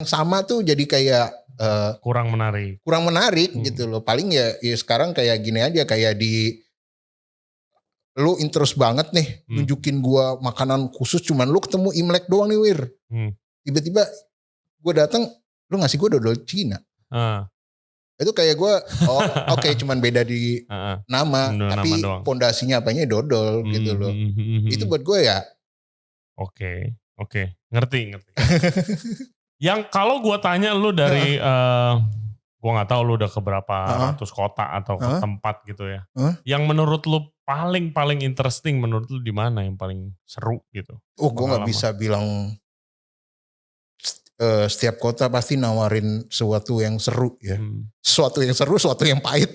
sama tuh jadi kayak kurang menarik. gitu loh. Paling ya sekarang kayak gini aja, kayak lu interest banget nih nunjukin gua makanan khusus, cuman lu ketemu Imlek doang nih Wir. Tiba-tiba gua datang, lu ngasih gua dodol Cina. Itu kayak gua oke, cuman beda di nama, tapi pondasinya apanya dodol gitu loh. Itu buat gua ya. Oke. Ngerti. Yang kalau gua tanya lu dari gue nggak tahu lu udah ke berapa ratus kota atau ke tempat gitu ya. Yang menurut lu paling interesting, menurut lu di mana yang paling seru gitu? Gue nggak bisa bilang setiap kota pasti nawarin sesuatu yang seru ya. Sesuatu yang seru, sesuatu yang pahit.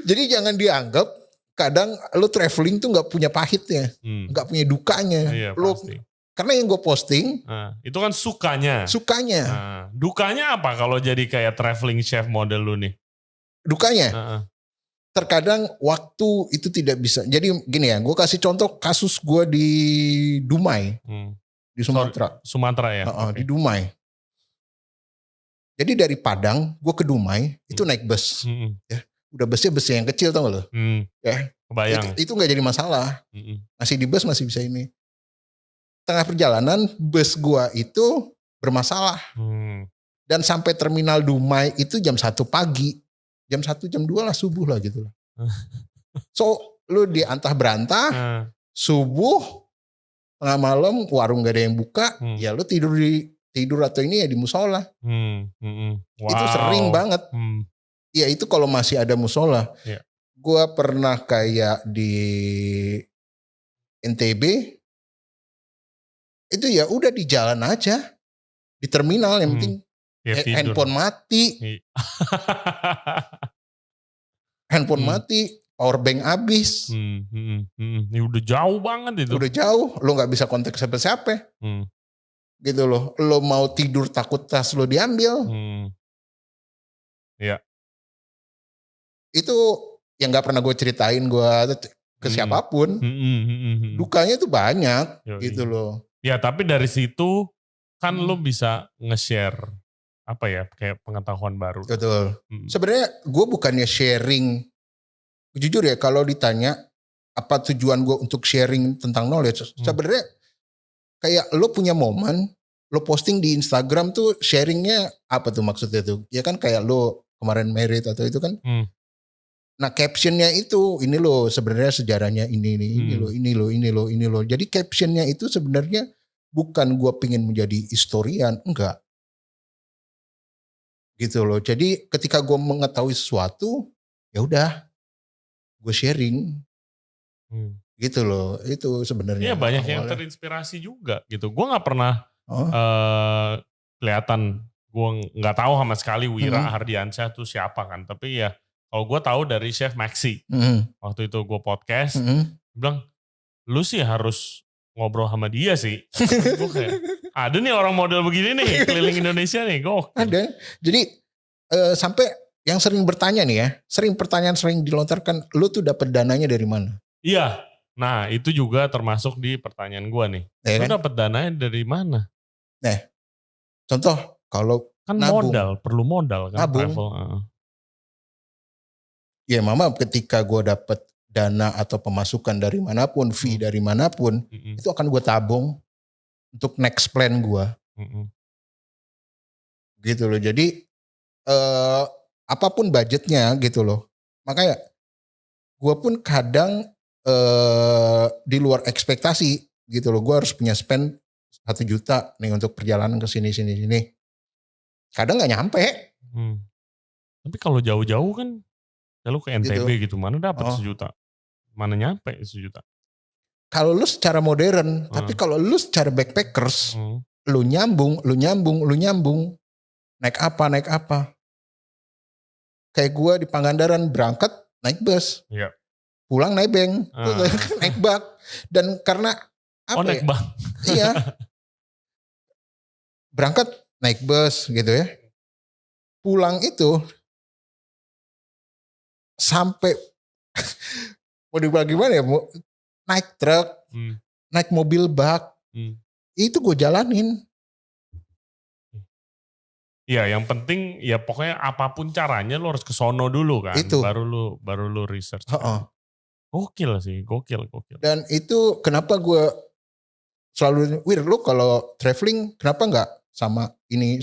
Jadi jangan dianggap kadang lu traveling tuh nggak punya pahitnya, nggak punya dukanya. Iya, pasti. Karena yang gue posting itu kan sukanya. Dukanya apa kalau jadi kayak traveling chef model lu nih? Dukanya? Terkadang waktu itu tidak bisa. Jadi gini ya, gue kasih contoh kasus gue di Dumai. Di Sumatera. Sumatera ya? Di Dumai. Jadi dari Padang gue ke Dumai itu naik bus. Ya. Udah busnya yang kecil tau gak lo? Ya. Kebayang. Itu gak jadi masalah. Masih di bus masih bisa ini. Tengah perjalanan bus gua itu bermasalah. Dan sampai terminal Dumai itu jam 1 pagi. Jam 1, jam 2 lah subuh lah gitu. So lu diantah berantah, subuh, tengah malam warung gak ada yang buka, ya lu tidur atau ini ya di musola. Wow. Itu sering banget. Ya itu kalau masih ada musola. Yeah. Gua pernah kayak di NTB, itu ya udah di jalan aja, di terminal yang penting handphone mati, power bank habis. Ini udah jauh banget itu. Udah jauh, lo nggak bisa kontak siapa-siapa, gitu loh. Lo mau tidur takut tas lo diambil. Iya. Itu yang nggak pernah gue ceritain gue ke siapapun. Dukanya tuh banyak, gitu loh. Ya tapi dari situ kan lo bisa nge-share apa ya kayak pengetahuan baru. Betul. Sebenarnya gue bukannya sharing. Jujur ya kalau ditanya apa tujuan gue untuk sharing tentang knowledge. Sebenarnya kayak lo punya momen, lo posting di Instagram tuh sharingnya apa tuh maksudnya tuh? Ya kan kayak lo kemarin married atau itu kan. Nah captionnya itu ini lo sebenarnya sejarahnya ini lo. Jadi captionnya itu sebenarnya bukan gue pengen menjadi historian, enggak. Gitu loh. Jadi ketika gue mengetahui sesuatu, ya udah gue sharing. Gitu loh. Itu sebenarnya. Iya banyak yang terinspirasi juga gitu. Gue nggak pernah kelihatan. Gue nggak tahu sama sekali Wira Hardiansyah itu siapa kan. Tapi ya kalau gue tahu dari Chef Maxi. Waktu itu gue podcast, bilang lu sih harus ngobrol sama dia sih. Gue kayak, ada nih orang model begini nih keliling Indonesia nih. Ada. Jadi sampai yang sering bertanya nih ya, pertanyaan sering dilontarkan, lu tuh dapat dananya dari mana? Iya. Nah itu juga termasuk di pertanyaan gue nih. Ya, lu dapat dananya dari mana? Nah, contoh kalau kan nabung, perlu modal kan nabung. Travel. Ya mama ketika gue dapat dana atau pemasukan dari manapun, fee dari manapun, itu akan gue tabung untuk next plan gue. Gitu loh. Jadi apapun budgetnya gitu loh. Makanya gue pun kadang di luar ekspektasi gitu loh. Gue harus punya spend 1 juta nih untuk perjalanan ke sini. Kadang nggak nyampe. Tapi kalau jauh-jauh kan, ya lu ke NTB gitu, mana dapat 1 juta? Mana nyampe 1 juta? Kalau lu secara modern, tapi kalau lu secara backpackers, lu nyambung. Naik apa? Kayak gue di Pangandaran berangkat naik bus, pulang naik bank, naik bak. Dan karena apa naik bak? Iya, berangkat naik bus gitu ya. Pulang itu sampai mau dibilang gimana ya, naik truk, naik mobil bak, Itu gue jalanin. Iya, yang penting ya pokoknya apapun caranya lo harus ke sono dulu kan. Itu. Baru lu research. Kan. Gokil sih, gokil. Dan itu kenapa gue selalu, lu kalau traveling kenapa nggak sama ini.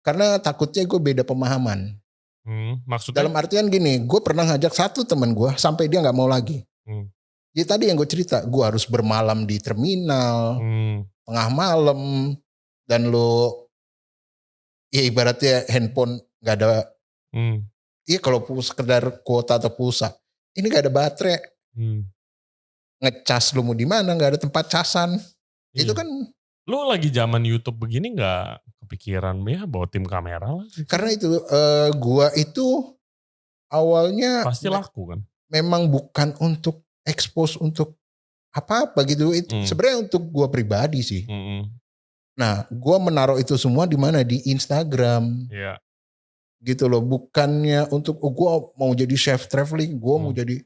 Karena takutnya gue beda pemahaman. Maksudnya? Dalam artian gini, gue pernah ngajak satu teman gue sampai dia nggak mau lagi. Jadi tadi yang gue cerita, gue harus bermalam di terminal, tengah malam, dan lo, ya ibaratnya handphone nggak ada. Iya kalau sekedar kuota atau pulsa, ini nggak ada baterai. Ngecas lu mau di mana, nggak ada tempat casan. Iya. Itu kan. Lu lagi zaman YouTube begini nggak kepikiran ya bawa tim kamera lah? Gitu. Karena itu gua itu awalnya pasti laku kan. Memang bukan untuk expose untuk apa-apa gitu. Itu sebenarnya untuk gua pribadi sih. Nah, gua menaruh itu semua di mana, di Instagram. Iya. Gitu loh, bukannya untuk gua mau jadi chef traveling, gua mau jadi,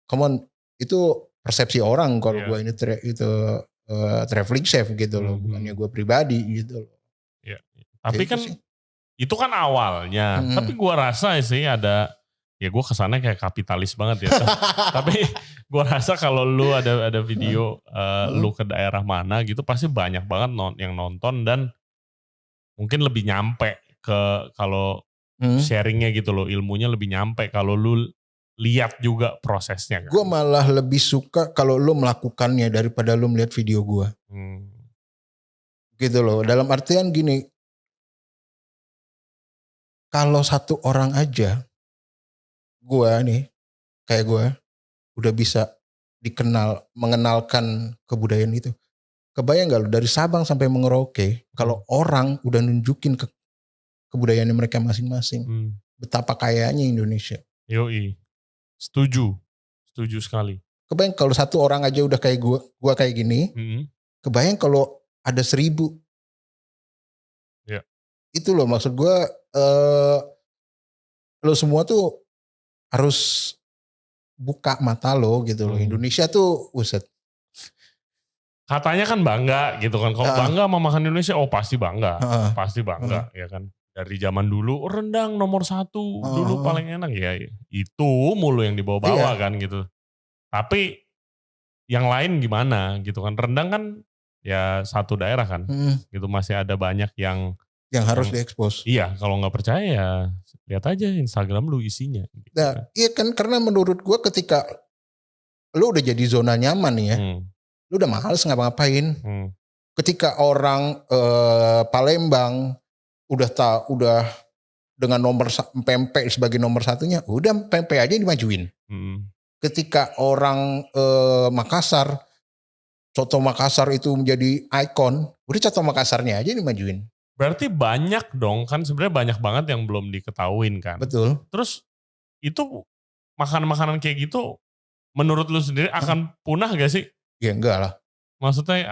come on, itu persepsi orang kalau gua ini traveling chef gitu loh, bukannya gue pribadi gitu loh. Ya. Tapi kan itu kan awalnya, tapi gue rasa sih ada, ya gue kesannya kayak kapitalis banget ya. Tapi gue rasa kalau lu ada video lu ke daerah mana gitu pasti banyak banget yang nonton dan mungkin lebih nyampe ke kalau sharingnya gitu loh, ilmunya lebih nyampe kalau lu lihat juga prosesnya kan. Gue malah lebih suka kalau lo melakukannya daripada lo melihat video gue. Gitu loh. Dalam artian gini, kalau satu orang aja, gue nih, kayak gue, udah bisa mengenalkan kebudayaan itu. Kebayang gak lo dari Sabang sampai Merauke, kalau orang udah nunjukin kebudayaan mereka masing-masing, betapa kayanya Indonesia. Yoi. Setuju sekali. Kebayang kalau satu orang aja udah kayak gua kayak gini. Kebayang kalau ada 1,000. Ya. Itu loh maksud gua, lo semua tuh harus buka mata lo gitu loh. Indonesia tuh uset. Katanya kan bangga gitu kan. Kalau bangga sama makan Indonesia, oh pasti bangga. Pasti bangga ya kan. Dari zaman dulu rendang nomor 1 dulu paling enak ya itu mulu yang dibawa-bawa kan gitu. Tapi yang lain gimana gitu kan, rendang kan ya satu daerah kan gitu, masih ada banyak yang harus diekspos. Iya, kalau nggak percaya ya lihat aja Instagram lu isinya. Gitu. Nah, iya kan karena menurut gua ketika lu udah jadi zona nyaman nih ya, lu udah males ngapa-ngapain. Ketika orang Palembang udah dengan nomor pempek sebagai nomor 1-nya, udah pempek aja dimajuin. Ketika orang Makassar, coto Makassar itu menjadi ikon, udah coto Makassarnya aja dimajuin. Berarti banyak dong, kan sebenarnya banyak banget yang belum diketahuin kan. Betul. Terus itu makanan-makanan kayak gitu menurut lu sendiri akan punah gak sih? Ya enggak lah. Maksudnya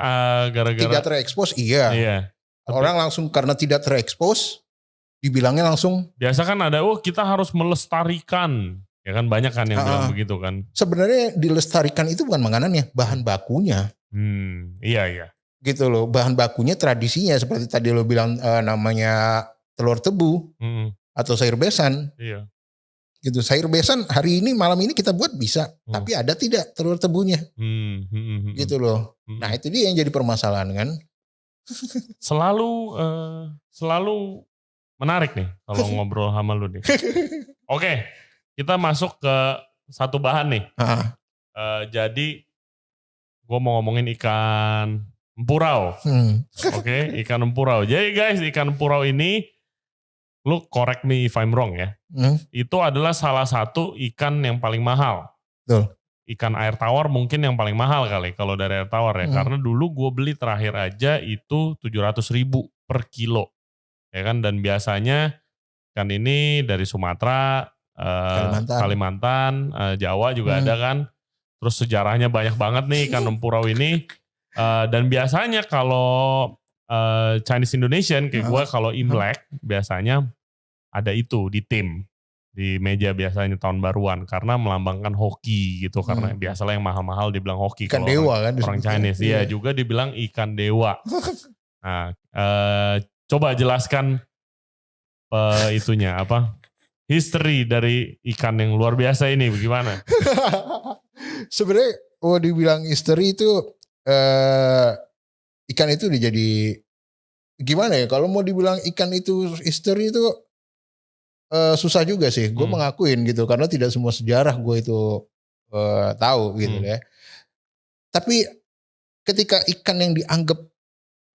gara-gara tidak terekspos, iya. Orang langsung karena tidak terekspos, dibilangnya langsung. Biasa kan ada, kita harus melestarikan. Ya kan banyak kan yang bilang begitu kan. Sebenarnya dilestarikan itu bukan makanannya, bahan bakunya. Iya. Gitu loh, bahan bakunya tradisinya seperti tadi lo bilang namanya telur tebu atau sayur besan. Iya. Gitu, sayur besan hari ini malam ini kita buat bisa, tapi ada tidak telur tebunya? Gitu loh. Nah itu dia yang jadi permasalahan kan. Selalu menarik nih kalau ngobrol sama lu nih. Oke, kita masuk ke satu bahan nih. Jadi gue mau ngomongin ikan empurau. Oke, ikan empurau. Jadi guys, ikan empurau ini, lu correct me if I'm wrong ya. Itu adalah salah satu ikan yang paling mahal. Betul. Ikan air tawar mungkin yang paling mahal kali kalau dari air tawar ya. Karena dulu gue beli terakhir aja itu 700.000 per kilo. Ya kan, dan biasanya ikan ini dari Sumatera, Kalimantan, Jawa juga ada kan. Terus sejarahnya banyak banget nih ikan empurau ini. Dan biasanya kalau Chinese Indonesian kayak gue, kalau Imlek biasanya ada itu di tim. di meja biasanya tahun baruan karena melambangkan hoki gitu, karena biasalah yang mahal-mahal dibilang hoki. Ikan dewa kan orang Chinese. Iya, juga dibilang ikan dewa. Nah, coba jelaskan itunya apa? History dari ikan yang luar biasa ini bagaimana? Sebenarnya dibilang history itu ikan itu udah jadi gimana ya? Kalau mau dibilang ikan itu history itu susah juga sih. Gue mengakuin gitu karena tidak semua sejarah gue itu tahu gitu ya. Tapi ketika ikan yang dianggap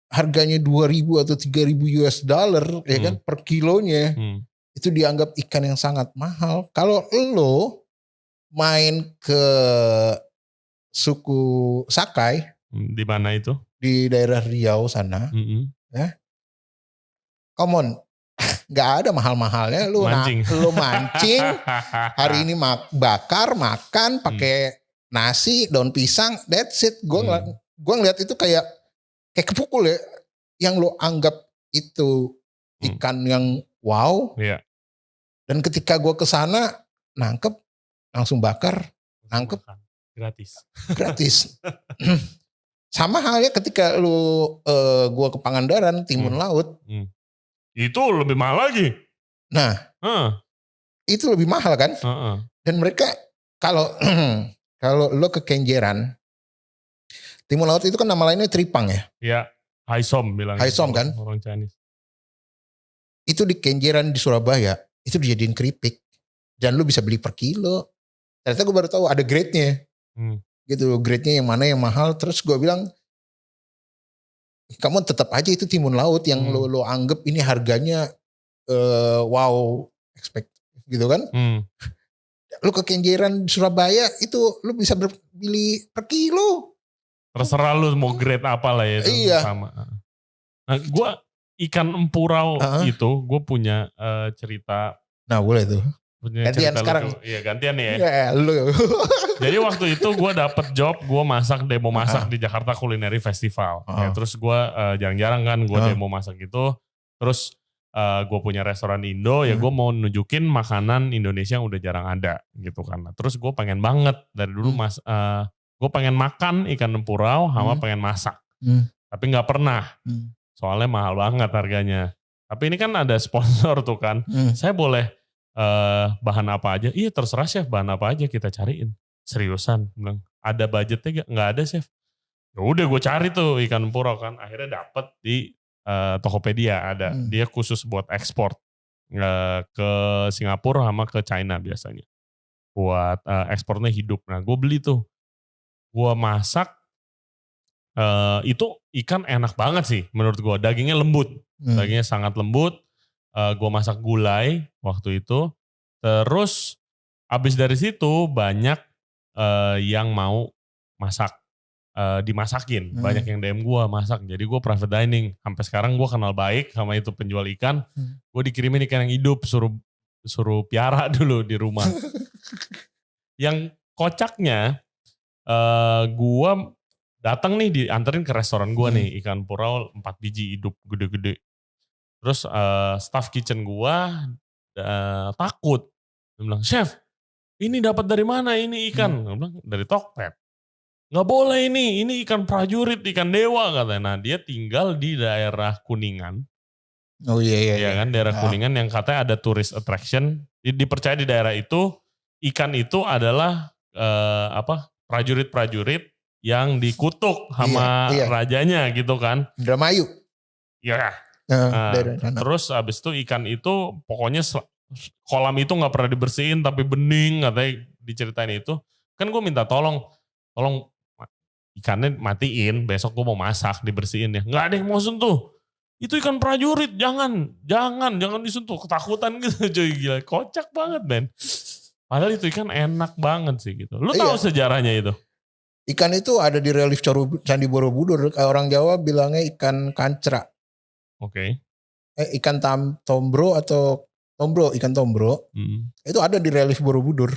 harganya 2.000 atau 3.000 US dollar ya kan per kilonya itu dianggap ikan yang sangat mahal. Kalau lo main ke suku Sakai di mana itu? Di daerah Riau sana, ya. Come on, nggak ada mahal-mahalnya. Lu mancing hari ini bakar makan pakai nasi daun pisang, that's it. Gue ngeliat itu kayak kepukul ya. Yang lo anggap itu ikan yang wow. Yeah. Dan ketika gue kesana nangkep langsung bakar, nangkep gratis. Sama halnya ketika lu gue ke Pangandaran Timun Laut. Itu lebih mahal lagi. Nah, itu lebih mahal kan? Dan mereka kalau lo ke Kenjeran, Timun Laut itu kan nama lainnya Tripang ya? Iya, Haisom bilang. Haisom kan? Orang Chinese. Itu di Kenjeran di Surabaya, itu dijadiin keripik. Dan lu bisa beli per kilo. Ternyata gue baru tahu ada grade-nya. Gitu, grade-nya yang mana yang mahal. Terus gue bilang, kamu tetap aja itu Timun Laut yang lo anggap ini harganya wow, expect gitu kan. Lu ke Kenjeran Surabaya itu lu bisa beli per kilo. Terserah lu mau grade apa lah ya itu. Iya. Sama. Nah gue ikan empurau itu gue punya cerita. Nah boleh tuh. Gantian sekarang. Iya gantian nih ya. Lu. Jadi waktu itu gue dapet job, gue demo masak di Jakarta Culinary Festival. Ya, terus gue jarang-jarang kan gue demo masak itu. Terus gue punya restoran Indo, ya gue mau nunjukin makanan Indonesia yang udah jarang ada gitu kan. Terus gue pengen banget dari dulu gue pengen makan ikan empurau sama pengen masak. Tapi gak pernah, soalnya mahal banget harganya. Tapi ini kan ada sponsor tuh kan, saya boleh bahan apa aja? Iya terserah chef, bahan apa aja kita cariin. Seriusan, bilang ada budgetnya nggak ada chef. Ya udah gue cari tuh ikan empurau kan, akhirnya dapet di Tokopedia ada. Dia khusus buat ekspor ke Singapura sama ke China biasanya. Buat ekspornya hidup. Nah gue beli tuh, gue masak. Itu ikan enak banget sih menurut gue. Dagingnya lembut, dagingnya sangat lembut. Gue masak gulai waktu itu. Terus abis dari situ banyak yang mau masak, dimasakin. Banyak yang DM gue masak. Jadi gue private dining. Sampai sekarang gue kenal baik sama itu penjual ikan. Gue dikirimin ikan yang hidup, suruh piara dulu di rumah. Yang kocaknya, gue datang nih dianterin ke restoran gue nih. Ikan empurau 4 biji hidup gede-gede. Terus staff kitchen gue takut. Dia bilang, chef, ini dapat dari mana ini ikan? Gue bilang, dari Tokped. Nggak boleh ini ikan prajurit, ikan dewa katanya. Nah dia tinggal di daerah Kuningan. Oh iya. Iya kan, daerah Kuningan yang katanya ada tourist attraction. Dipercaya di daerah itu, ikan itu adalah prajurit-prajurit yang dikutuk sama rajanya gitu kan. Indramayu. Iya. Terus abis itu ikan itu pokoknya kolam itu nggak pernah dibersihin tapi bening katanya diceritain itu. Kan gue minta tolong ikannya matiin, besok gue mau masak dibersihin ya. Nggak ada yang mau sentuh. Itu ikan prajurit, jangan disentuh, ketakutan gitu cuy, gila kocak banget men. Padahal itu ikan enak banget sih gitu. Lu tahu sejarahnya itu? Ikan itu ada di relief Candi Borobudur. Orang Jawa bilangnya ikan kancra. Oke. Ikan tombro atau ikan tombro. Itu ada di relief Borobudur.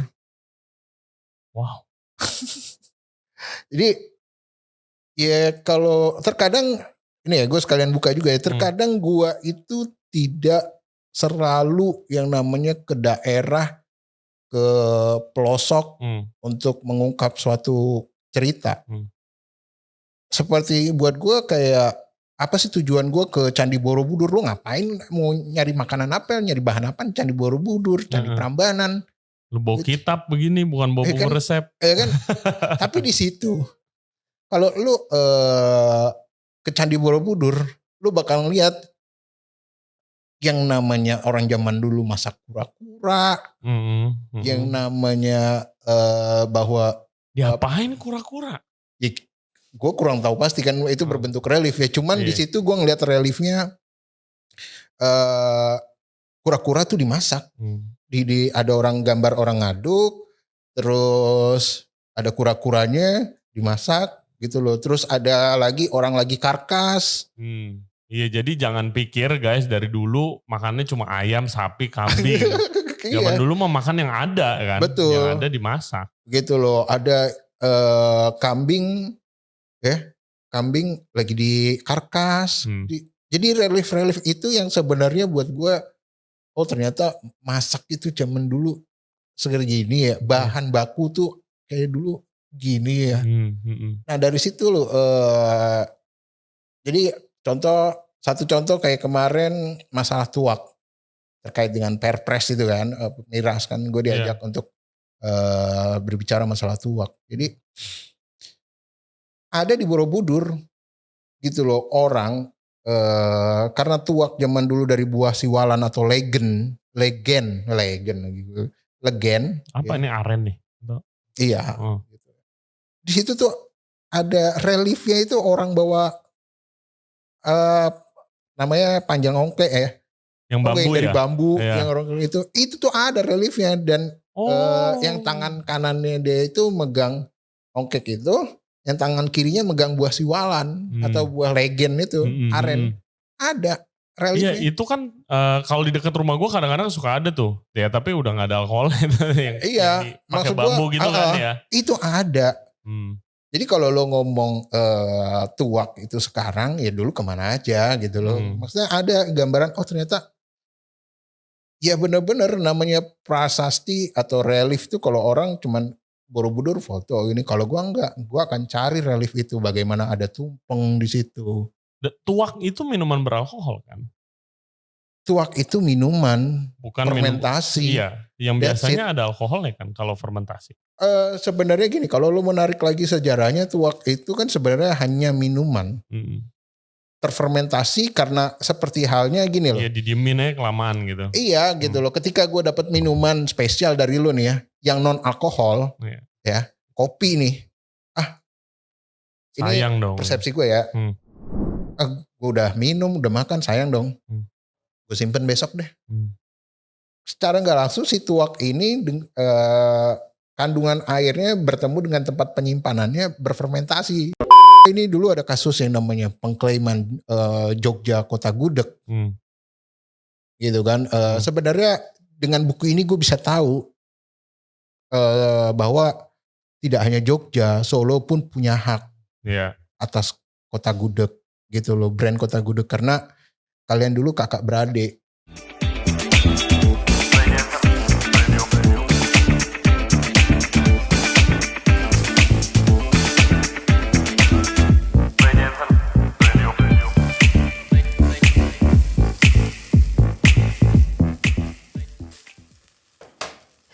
Wow. Jadi ya kalau terkadang ini ya gue sekalian buka juga ya. Terkadang gue itu tidak selalu yang namanya ke daerah, ke pelosok untuk mengungkap suatu cerita. Seperti buat gue kayak apa sih tujuan gue ke Candi Borobudur? Lu ngapain? Mau nyari makanan apa? Nyari bahan apa? Candi Borobudur, Candi Prambanan. Lu bawa kitab begini, bukan bawa buku resep. Kan? Tapi di situ, kalau lu ke Candi Borobudur, lu bakal lihat yang namanya orang zaman dulu masak kura-kura, yang namanya bahwa diapain kura-kura? Ya, gue kurang tahu pasti kan itu berbentuk relief ya. Cuman di situ gue ngeliat reliefnya kura-kura tuh dimasak. Ada orang gambar orang ngaduk, terus ada kura-kuranya dimasak gitu loh. Terus ada lagi orang lagi karkas. Iya, jadi jangan pikir guys dari dulu makannya cuma ayam, sapi, kambing. Zaman dulu mah makan yang ada kan. Betul. Yang ada dimasak. Gitu loh, ada kambing kambing lagi di karkas. Jadi relief-relief itu yang sebenarnya buat gue, oh ternyata masak itu zaman dulu seger gini ya. Bahan baku tuh kayak dulu gini ya. Nah dari situ loh, jadi satu contoh kayak kemarin masalah tuak terkait dengan Perpres itu kan, miras kan gue diajak untuk berbicara masalah tuak. Jadi ada di Borobudur gitu loh orang karena tuak zaman dulu dari buah siwalan atau legen gitu. Legen. Apa ini aren nih? Iya. Di situ tuh ada reliefnya itu orang bawa namanya panjang ongke ya. Yang bambu dari ya? bambu yang orang itu tuh ada reliefnya dan yang tangan kanannya dia itu megang ongkek itu, yang tangan kirinya megang buah siwalan atau buah legen itu, aren. Ada reliefnya. Iya itu kan kalau di dekat rumah gue kadang-kadang suka ada tuh. Ya tapi udah gak ada alkohol yang pakai bambu gitu kan ya. Itu ada. Jadi kalau lo ngomong tuak itu sekarang ya dulu kemana aja gitu loh. Maksudnya ada gambaran oh ternyata ya benar-benar namanya prasasti atau relief itu kalau orang cuman Borobudur foto ini, kalau gua enggak, gua akan cari relief itu bagaimana ada tumpeng di situ. Tuak itu minuman beralkohol kan? Tuak itu minuman, bukan fermentasi. Iya, yang biasanya ada alkoholnya kan kalau fermentasi. Sebenarnya gini, kalau lu menarik lagi sejarahnya, tuak itu kan sebenarnya hanya minuman. Terfermentasi karena seperti halnya gini loh. Iya, didiemin aja kelamaan gitu. Iya gitu loh. Ketika gue dapat minuman spesial dari lu nih ya, yang non alkohol, ya kopi nih. Ini sayang dong. Persepsi gue ya. Gue udah minum, udah makan, sayang dong. Gue simpen besok deh. Secara nggak langsung si tuak ini kandungan airnya bertemu dengan tempat penyimpanannya berfermentasi. Ini dulu ada kasus yang namanya pengklaiman Jogja Kota Gudeg. Gitu kan. Sebenarnya dengan buku ini gue bisa tahu bahwa tidak hanya Jogja, Solo pun punya hak atas Kota Gudeg gitu loh, brand Kota Gudeg, karena kalian dulu kakak beradik